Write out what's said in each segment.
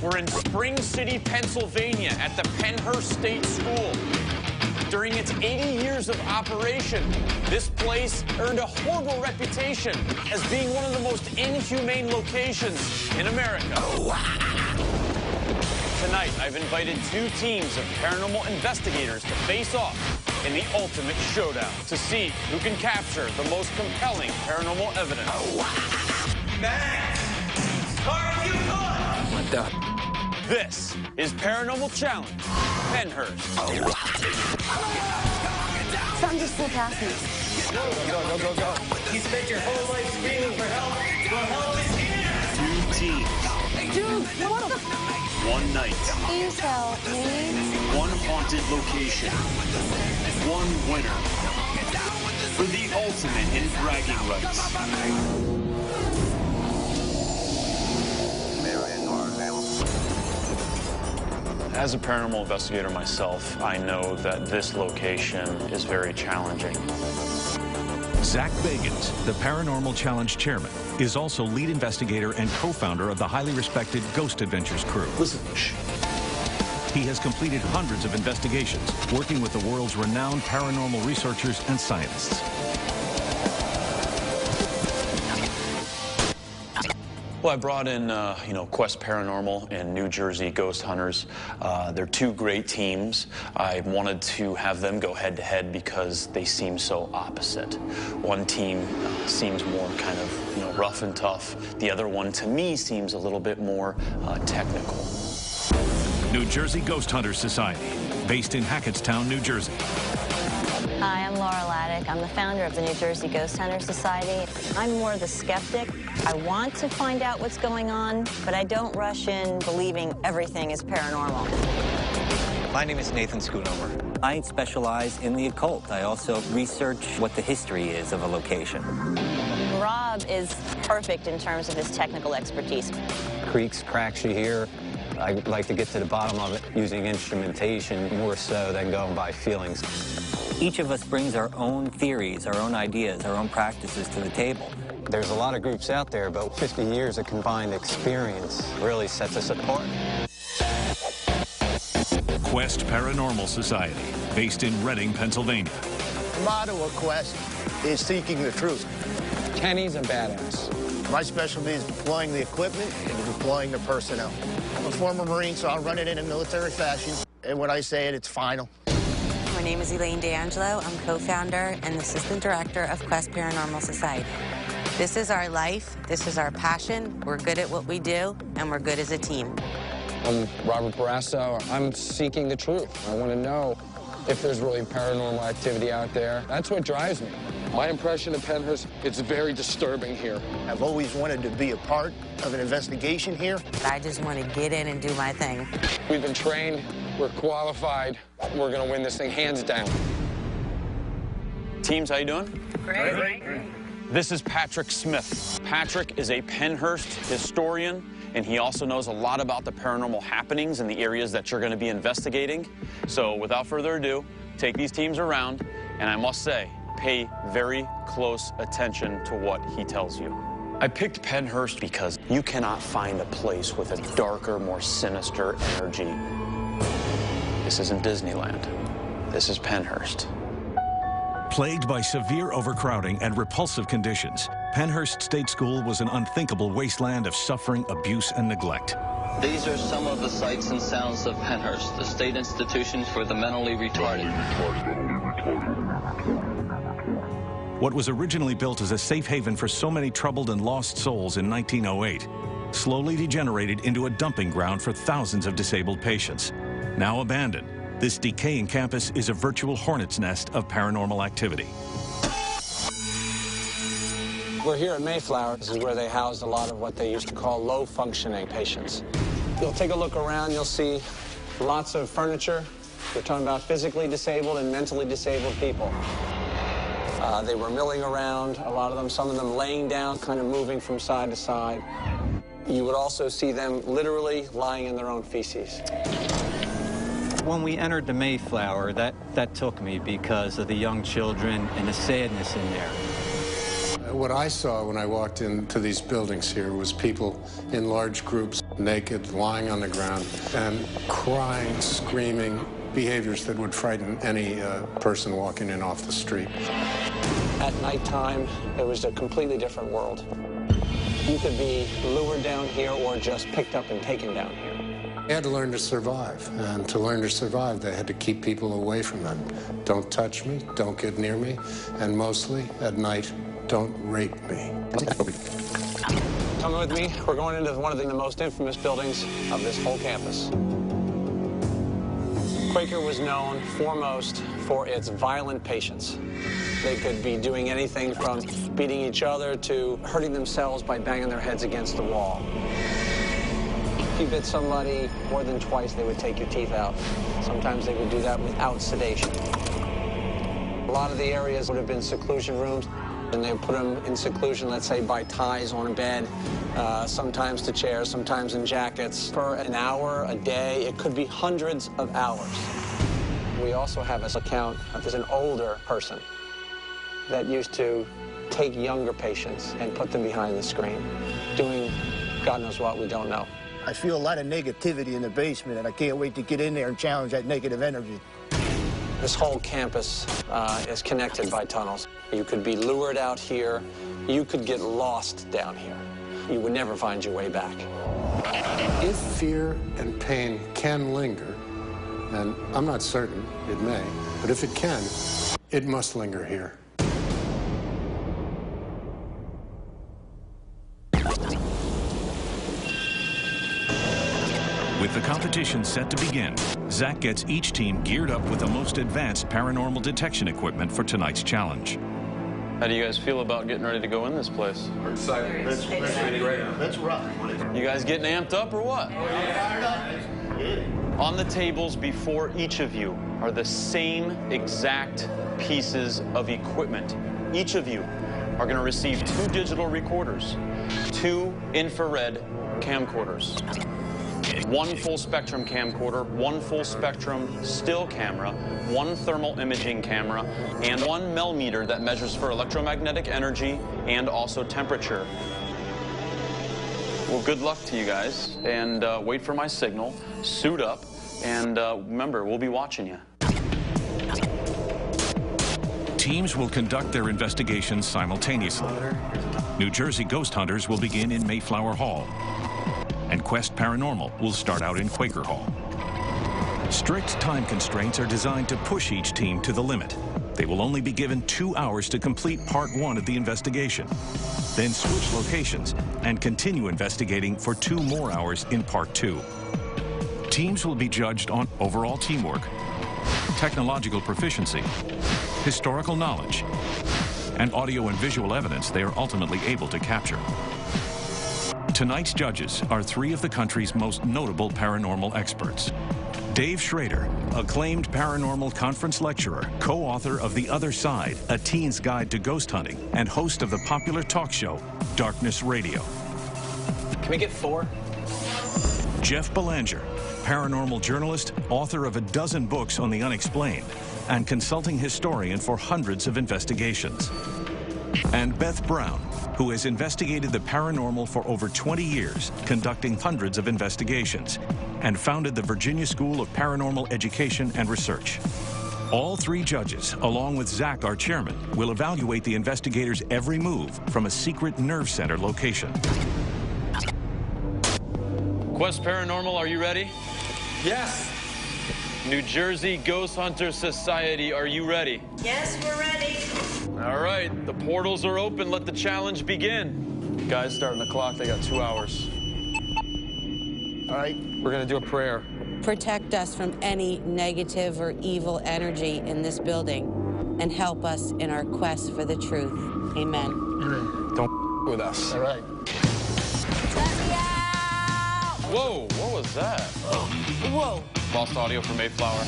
We're in Spring City, Pennsylvania at the Pennhurst State School. During its 80 years of operation, this place earned a horrible reputation as being one of the most inhumane locations in America. Tonight, I've invited two teams of paranormal investigators to face off in the ultimate showdown to see who can capture the most compelling paranormal evidence. Max, are you good? What the? This is Paranormal Challenge, Pennhurst. Something just flew past me. Go. You spent your whole life screaming for help. Well, help is here. Two teams. Dude, what the? One night. Please help me. One haunted location. One winner. For the ultimate in bragging rights. As a paranormal investigator myself, I know that this location is very challenging. Zach Bagans, the Paranormal Challenge chairman, is also lead investigator and co-founder of the highly respected Ghost Adventures crew. Listen, shh. He has completed hundreds of investigations, working with the world's renowned paranormal researchers and scientists. Well, I brought in, Quest Paranormal and New Jersey Ghost Hunters. They're two great teams. I wanted to have them go head-to-head because they seem so opposite. One team seems more kind of, rough and tough. The other one, to me, seems a little bit more technical. New Jersey Ghost Hunters Society, based in Hackettstown, New Jersey. Hi, I'm Laura Laddick. I'm the founder of the New Jersey Ghost Hunter Society. I'm more the skeptic. I want to find out what's going on, but I don't rush in believing everything is paranormal. My name is Nathan Schoonover. I specialize in the occult. I also research what the history is of a location. Rob is perfect in terms of his technical expertise. Creaks, cracks you hear. I like to get to the bottom of it using instrumentation more so than going by feelings. Each of us brings our own theories, our own ideas, our own practices to the table. There's a lot of groups out there, but 50 years of combined experience really sets us apart. Quest Paranormal Society, based in Reading, Pennsylvania. The motto of Quest is seeking the truth. Kenny's a badass. My specialty is deploying the equipment and deploying the personnel. I'm a former Marine, so I'll run it in a military fashion. And when I say it, it's final. My name is Elaine D'Angelo. I'm co-founder and assistant director of Quest Paranormal Society. This is our life. This is our passion. We're good at what we do, and we're good as a team. I'm Robert Barrasso. I'm seeking the truth. I want to know if there's really paranormal activity out there. That's what drives me. My impression of Pennhurst, it's very disturbing here. I've always wanted to be a part of an investigation here. I just want to get in and do my thing. We've been trained. We're qualified. We're going to win this thing hands down. Teams, how you doing? Great. This is Patrick Smith. Patrick is a Pennhurst historian, and he also knows a lot about the paranormal happenings in the areas that you're going to be investigating. So without further ado, take these teams around, and I must say, pay very close attention to what he tells you. I picked Pennhurst because you cannot find a place with a darker, more sinister energy. This isn't Disneyland. This is Pennhurst. Plagued by severe overcrowding and repulsive conditions, Pennhurst State School was an unthinkable wasteland of suffering, abuse, and neglect. These are some of the sights and sounds of Pennhurst, the state institution for the mentally retarded. What was originally built as a safe haven for so many troubled and lost souls in 1908 slowly degenerated into a dumping ground for thousands of disabled patients. Now abandoned, this decaying campus is a virtual hornet's nest of paranormal activity. We're here at Mayflower. This is where they housed a lot of what they used to call low-functioning patients. You'll take a look around, you'll see lots of furniture. We're talking about physically disabled and mentally disabled people. They were milling around, a lot of them, some of them laying down, kind of moving from side to side. You would also see them literally lying in their own feces. When we entered the Mayflower, that took me because of the young children and the sadness in there. What I saw when I walked into these buildings here was people in large groups, naked, lying on the ground, and crying, screaming, behaviors that would frighten any person walking in off the street. At nighttime, it was a completely different world. You could be lured down here or just picked up and taken down here. They had to learn to survive, and to learn to survive, they had to keep people away from them. Don't touch me, don't get near me, and mostly, at night, don't rape me. Come with me. We're going into one of the most infamous buildings of this whole campus. Quaker was known foremost for its violent patients. They could be doing anything from beating each other to hurting themselves by banging their heads against the wall. If you bit somebody more than twice, they would take your teeth out. Sometimes they would do that without sedation. A lot of the areas would have been seclusion rooms, and they would put them in seclusion, let's say, by ties on a bed, sometimes to chairs, sometimes in jackets, for an hour, a day. It could be hundreds of hours. We also have this account of there's an older person that used to take younger patients and put them behind the screen, doing God knows what, we don't know. I feel a lot of negativity in the basement, and I can't wait to get in there and challenge that negative energy. This whole campus is connected by tunnels. You could be lured out here. You could get lost down here. You would never find your way back. If fear and pain can linger, and I'm not certain it may, but if it can, it must linger here. With the competition set to begin, Zach gets each team geared up with the most advanced paranormal detection equipment for tonight's challenge. How do you guys feel about getting ready to go in this place? We're excited. Let's rock. You guys getting amped up or what? On the tables before each of you are the same exact pieces of equipment. Each of you are going to receive 2 digital recorders, 2 infrared camcorders, 1 full spectrum camcorder, 1 full spectrum still camera, 1 thermal imaging camera, and 1 millimeter that measures for electromagnetic energy and also temperature. Well, good luck to you guys, and wait for my signal, suit up, and remember, we'll be watching you. Teams will conduct their investigations simultaneously. New Jersey ghost hunters will begin in Mayflower Hall, and Quest Paranormal will start out in Quaker Hall. Strict time constraints are designed to push each team to the limit. They will only be given 2 hours to complete Part 1 of the investigation, then switch locations and continue investigating for 2 more hours in Part 2. Teams will be judged on overall teamwork, technological proficiency, historical knowledge, and audio and visual evidence they are ultimately able to capture. Tonight's judges are 3 of the country's most notable paranormal experts. Dave Schrader, acclaimed paranormal conference lecturer, co-author of The Other Side, A Teen's Guide to Ghost Hunting, and host of the popular talk show, Darkness Radio. Can we get 4? Jeff Belanger, paranormal journalist, author of a dozen books on the unexplained, and consulting historian for hundreds of investigations. And Beth Brown, who has investigated the paranormal for over 20 years, conducting hundreds of investigations, and founded the Virginia School of Paranormal Education and Research. All 3 judges, along with Zach, our chairman, will evaluate the investigators' every move from a secret nerve center location. Quest Paranormal, are you ready? Yes. New Jersey Ghost Hunter Society, are you ready? Yes, we're ready. All right, the portals are open. Let the challenge begin. Guys, starting the clock. They got 2 hours. All right. We're going to do a prayer. Protect us from any negative or evil energy in this building and help us in our quest for the truth. Amen. Don't with us. All right. Whoa, what was that? Whoa. Lost audio from Mayflower.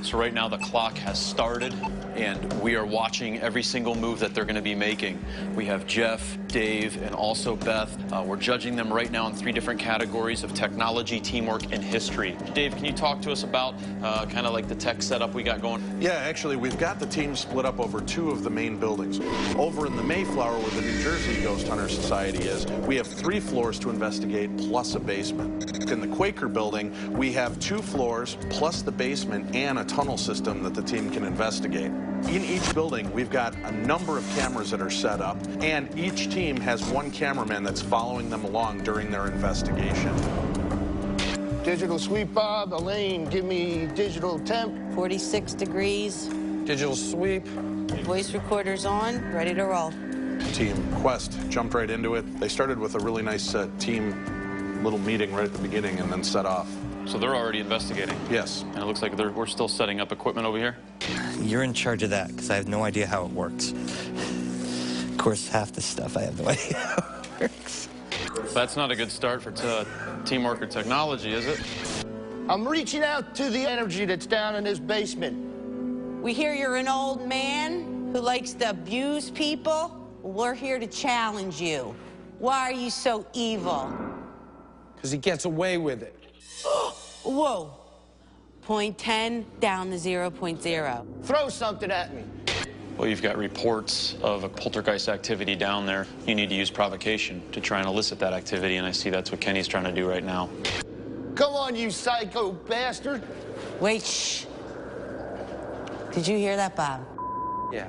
So right now the clock has started, and we are watching every single move that they're going to be making. We have Jeff, Dave, and also Beth. We're judging them right now in 3 different categories of technology, teamwork, and history. Dave, can you talk to us about kind of like the tech setup we got going? Yeah, actually, we've got the team split up over 2 of the main buildings. Over in the Mayflower, where the New Jersey Ghost Hunter Society is, we have 3 floors to investigate, plus a basement. In the Quaker building, we have 2 floors, plus the basement, and a tunnel system that the team can investigate. In each building, we've got a number of cameras that are set up, and each team has 1 cameraman that's following them along during their investigation. Digital sweep, Bob. Elaine, give me digital temp. 46 degrees. Digital sweep. Voice recorders on, ready to roll. Team Quest jumped right into it. They started with a really nice team little meeting right at the beginning and then set off. So they're already investigating? Yes. And it looks like we're still setting up equipment over here? You're in charge of that, because I have no idea how it works. Of course, half the stuff I have no idea how it works. That's not a good start for teamwork or technology, is it? I'm reaching out to the energy that's down in this basement. We hear you're an old man who likes to abuse people. We're here to challenge you. Why are you so evil? Because he gets away with it. Whoa. 0.10 down to 0.0. Throw something at me. Well, you've got reports of a poltergeist activity down there. You need to use provocation to try and elicit that activity, and I see that's what Kenny's trying to do right now. Come on, you psycho bastard. Wait, shh. Did you hear that, Bob? Yeah.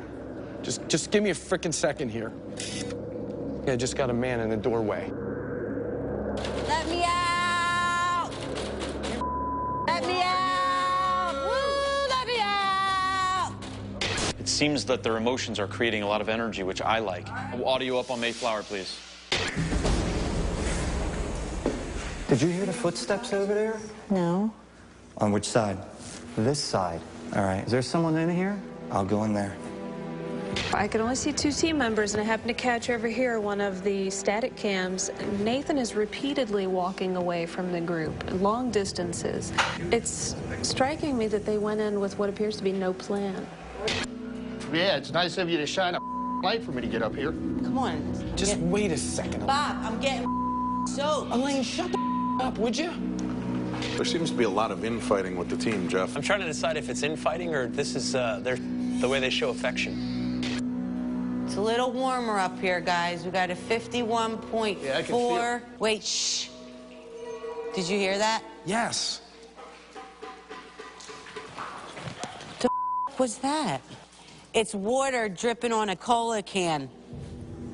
Just give me a frickin' second here. Yeah, just got a man in the doorway. Let me out! Let me out! Woo, let me out! It seems that their emotions are creating a lot of energy, which I like. Audio up on Mayflower, please. Did you hear the footsteps over there? No. On which side? This side. All right. Is there someone in here? I'll go in there. I could only see 2 team members, and I happened to catch over here one of the static cams. Nathan is repeatedly walking away from the group, long distances. It's striking me that they went in with what appears to be no plan. Yeah, it's nice of you to shine a light for me to get up here. Come on. Just wait a second. Bob, I'm getting soaked. Elaine, shut the up, would you? There seems to be a lot of infighting with the team, Jeff. I'm trying to decide if it's infighting or this is the way they show affection. It's a little warmer up here, guys. We got a 51.4. Yeah, I can feel. Wait, shh. Did you hear that? Yes. The was that? It's water dripping on a cola can.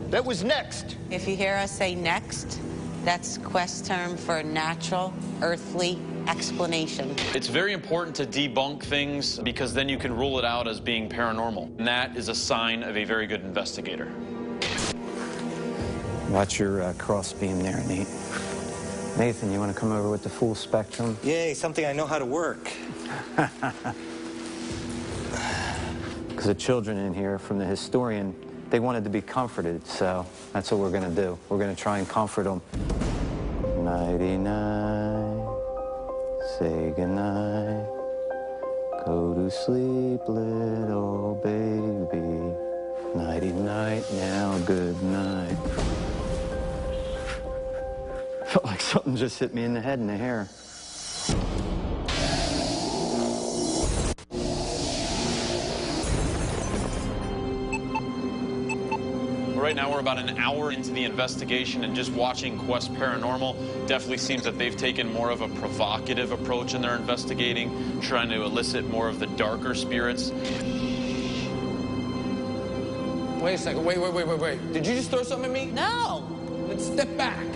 That was next. If you hear us say next, that's Quest term for natural, earthly explanation. It's very important to debunk things because then you can rule it out as being paranormal. And that is a sign of a very good investigator. Watch your cross beam there, Nate. Nathan, you want to come over with the full spectrum? Yay, something I know how to work. Because the children in here from the historian, they wanted to be comforted, so that's what we're going to do. We're going to try and comfort them. Nighty-night, say goodnight. Go to sleep, little baby. Nighty-night, now good night. Felt like something just hit me in the head and the hair. Right now, we're about an hour into the investigation, and just watching Quest Paranormal definitely seems that they've taken more of a provocative approach in their investigating, trying to elicit more of the darker spirits. Wait a second. Wait. Did you just throw something at me? No. Let's step back.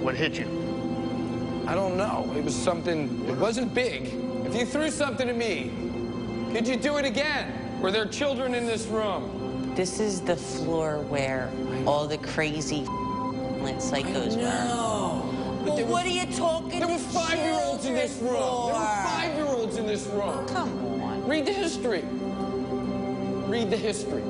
What hit you? I don't know. It was something, it wasn't big. If you threw something at me, could you do it again? Were there children in this room? This is the floor where all the crazy psychos were. No. Well, what are you talking There were 5-year-olds in this room. There were 5-year-olds in this room. Come on. Read the history. read the history.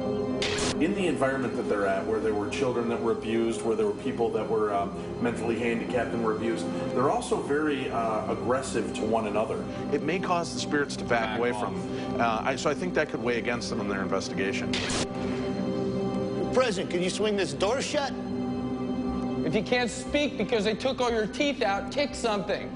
In the environment that they're at, where there were children that were abused, where there were people that were mentally handicapped and were abused, they're also very aggressive to one another. It may cause the spirits to back away from them. So I think that could weigh against them in their investigation. President, can you swing this door shut? If you can't speak because they took all your teeth out, kick something.